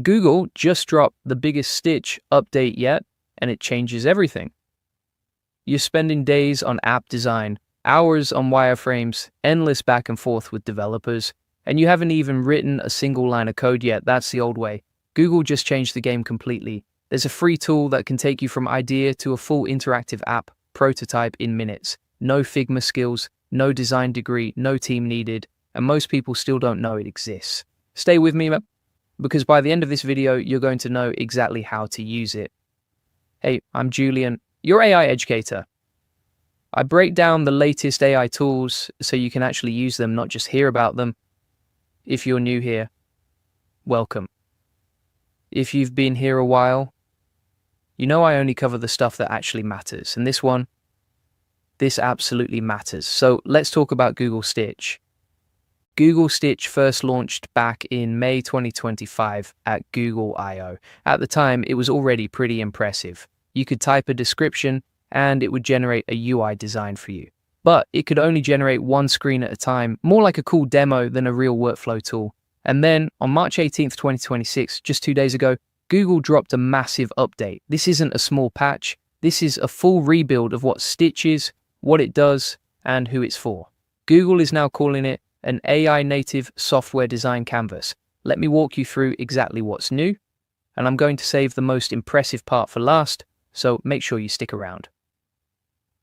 Google just dropped the biggest Stitch update yet, and it changes everything. You're spending days on app design, hours on wireframes, endless back and forth with developers, and you haven't even written a single line of code yet. That's the old way. Google just changed the game completely. There's a free tool that can take you from idea to a full interactive app prototype in minutes. No Figma skills, no design degree, no team needed, and most people still don't know it exists. Stay with me, because by the end of this video, you're going to know exactly how to use it. Hey, I'm Julian, your AI educator. I break down the latest AI tools so you can actually use them, not just hear about them. If you're new here, welcome. If you've been here a while, you know I only cover the stuff that actually matters. And this absolutely matters. So let's talk about Google Stitch. Google Stitch first launched back in May 2025 at Google I/O. At the time, it was already pretty impressive. You could type a description and it would generate a UI design for you. But it could only generate one screen at a time, more like a cool demo than a real workflow tool. And then on March 18th, 2026, just 2 days ago, Google dropped a massive update. This isn't a small patch. This is a full rebuild of what Stitch is, what it does, and who it's for. Google is now calling it an AI-native software design canvas. Let me walk you through exactly what's new, and I'm going to save the most impressive part for last, so make sure you stick around.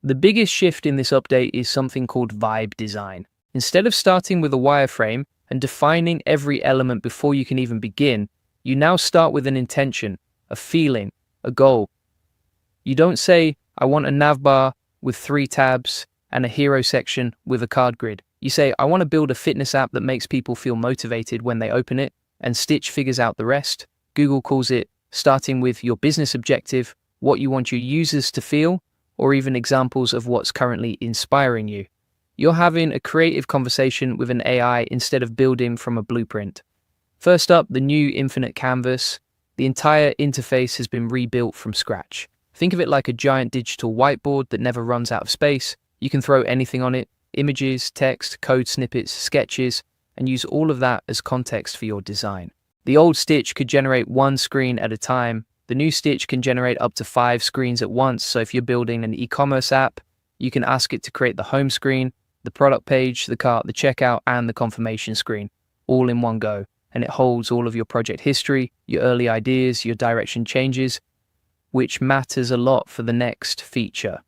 The biggest shift in this update is something called vibe design. Instead of starting with a wireframe and defining every element before you can even begin, you now start with an intention, a feeling, a goal. You don't say, I want a navbar with 3 tabs and a hero section with a card grid. You say, I want to build a fitness app that makes people feel motivated when they open it, and Stitch figures out the rest. Google calls it starting with your business objective, what you want your users to feel, or even examples of what's currently inspiring you. You're having a creative conversation with an AI instead of building from a blueprint. First up, the new Infinite Canvas. The entire interface has been rebuilt from scratch. Think of it like a giant digital whiteboard that never runs out of space. You can throw anything on it, images, text, code snippets, sketches, and use all of that as context for your design. The old Stitch could generate 1 screen at a time. The new Stitch can generate up to 5 screens at once. So if you're building an e-commerce app, you can ask it to create the home screen, the product page, the cart, the checkout, and the confirmation screen, all in one go. And it holds all of your project history, your early ideas, your direction changes, which matters a lot for the next feature.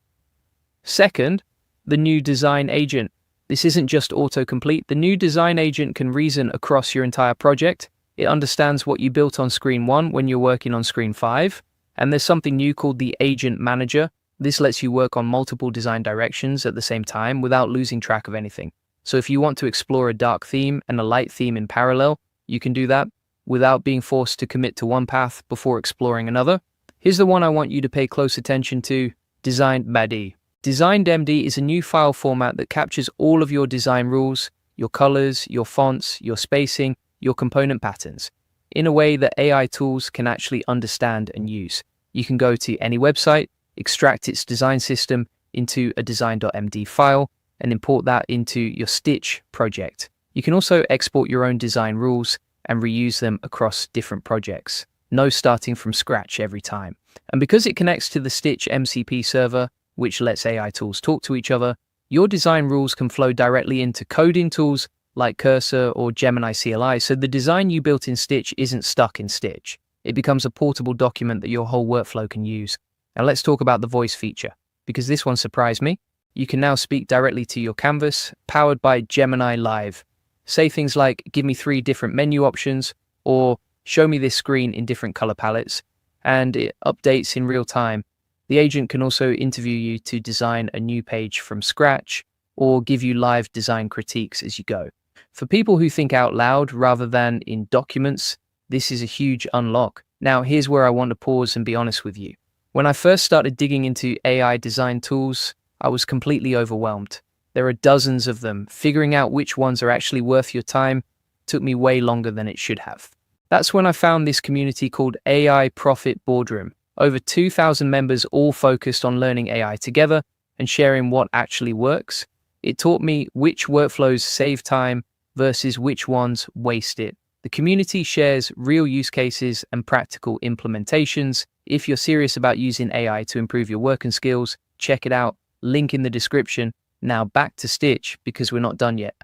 Second, the new design agent. This isn't just autocomplete. The new design agent can reason across your entire project. It understands what you built on screen 1 when you're working on screen 5. And there's something new called the Agent Manager. This lets you work on multiple design directions at the same time without losing track of anything. So if you want to explore a dark theme and a light theme in parallel, you can do that without being forced to commit to one path before exploring another. Here's the one I want you to pay close attention to, design.md. Design.md is a new file format that captures all of your design rules, your colors, your fonts, your spacing, your component patterns, in a way that AI tools can actually understand and use. You can go to any website, extract its design system into a design.md file, and import that into your Stitch project. You can also export your own design rules and reuse them across different projects. No starting from scratch every time. And because it connects to the Stitch MCP server, which lets AI tools talk to each other, your design rules can flow directly into coding tools like Cursor or Gemini CLI, so the design you built in Stitch isn't stuck in Stitch. It becomes a portable document that your whole workflow can use. Now let's talk about the voice feature, because this one surprised me. You can now speak directly to your canvas, powered by Gemini Live. Say things like, give me 3 different menu options, or show me this screen in different color palettes, and it updates in real time. The agent can also interview you to design a new page from scratch, or give you live design critiques as you go. For people who think out loud rather than in documents, this is a huge unlock. Now, here's where I want to pause and be honest with you. When I first started digging into AI design tools, I was completely overwhelmed. There are dozens of them. Figuring out which ones are actually worth your time took me way longer than it should have. That's when I found this community called AI Profit Boardroom. Over 2,000 members all focused on learning AI together and sharing what actually works. It taught me which workflows save time versus which ones waste it. The The community shares real use cases and practical implementations. If you're serious about using AI to improve your work and skills, check it out. Link in the description. Now back to Stitch because we're not done yet.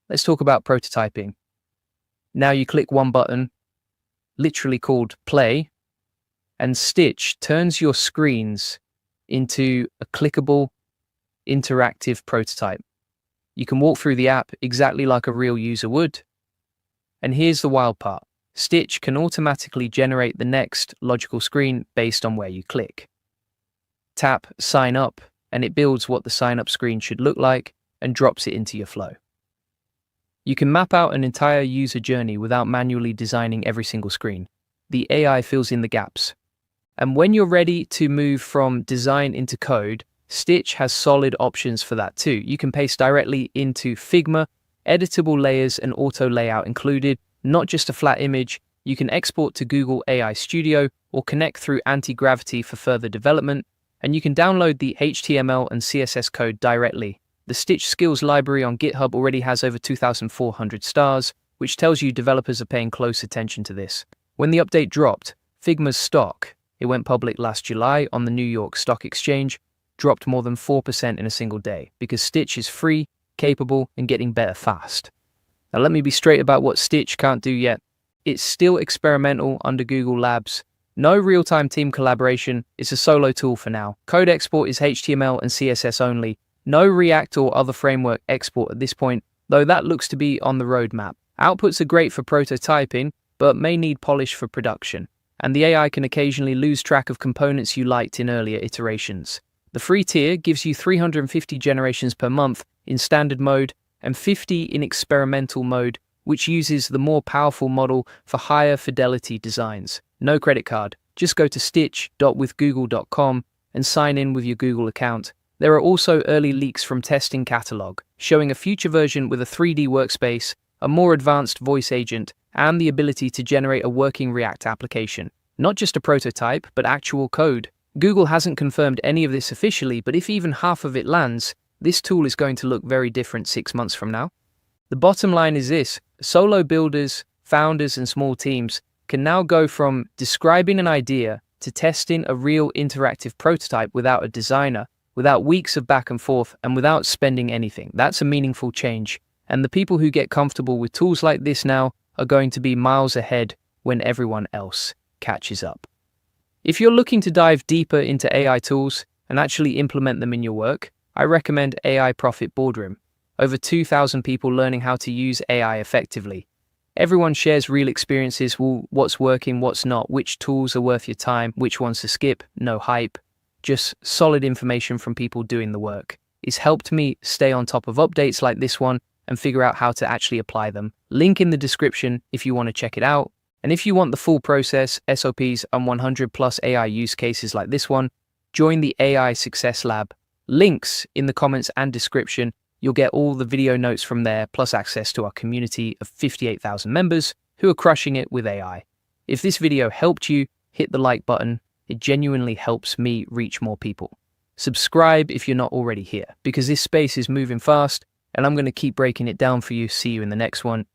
Let's talk about prototyping. Now you click one button, literally called play, and Stitch turns your screens into a clickable, interactive prototype. You can walk through the app exactly like a real user would. And here's the wild part. Stitch can automatically generate the next logical screen based on where you click. Tap sign up, and it builds what the sign up screen should look like and drops it into your flow. You can map out an entire user journey without manually designing every single screen. The AI fills in the gaps. And when you're ready to move from design into code, Stitch has solid options for that too. You can paste directly into Figma, editable layers and auto layout included, not just a flat image. You can export to Google AI Studio or connect through anti-gravity for further development, and you can download the HTML and CSS code directly. The Stitch Skills library on GitHub already has over 2,400 stars, which tells you developers are paying close attention to this. When the update dropped, Figma's stock, it went public last July on the New York Stock Exchange, dropped more than 4% in a single day because Stitch is free, capable, and getting better fast. Now let me be straight about what Stitch can't do yet. It's still experimental under Google Labs. No real-time team collaboration. It's a solo tool for now. Code export is HTML and CSS only. No React or other framework export at this point, though that looks to be on the roadmap. Outputs are great for prototyping, but may need polish for production. And the AI can occasionally lose track of components you liked in earlier iterations. The free tier gives you 350 generations per month in standard mode and 50 in experimental mode, which uses the more powerful model for higher fidelity designs. No credit card. Just go to stitch.withgoogle.com and sign in with your Google account. There are also early leaks from testing catalog, showing a future version with a 3D workspace, a more advanced voice agent, and the ability to generate a working React application. Not just a prototype, but actual code. Google hasn't confirmed any of this officially, but if even half of it lands, this tool is going to look very different 6 months from now. The bottom line is this: solo builders, founders, and small teams can now go from describing an idea to testing a real interactive prototype without a designer, without weeks of back and forth, and without spending anything. That's a meaningful change. And the people who get comfortable with tools like this now are going to be miles ahead when everyone else catches up. If you're looking to dive deeper into AI tools and actually implement them in your work, I recommend AI Profit Boardroom. Over 2,000 people learning how to use AI effectively. Everyone shares real experiences, what's working, what's not, which tools are worth your time, which ones to skip, no hype. Just solid information from people doing the work. It's helped me stay on top of updates like this one and figure out how to actually apply them. Link in the description if you want to check it out. And if you want the full process, SOPs, and 100 plus AI use cases like this one, join the AI Success Lab. Links in the comments and description. You'll get all the video notes from there, plus access to our community of 58,000 members who are crushing it with AI. If this video helped you, hit the like button. It genuinely helps me reach more people. Subscribe if you're not already here, because this space is moving fast, and I'm going to keep breaking it down for you. See you in the next one.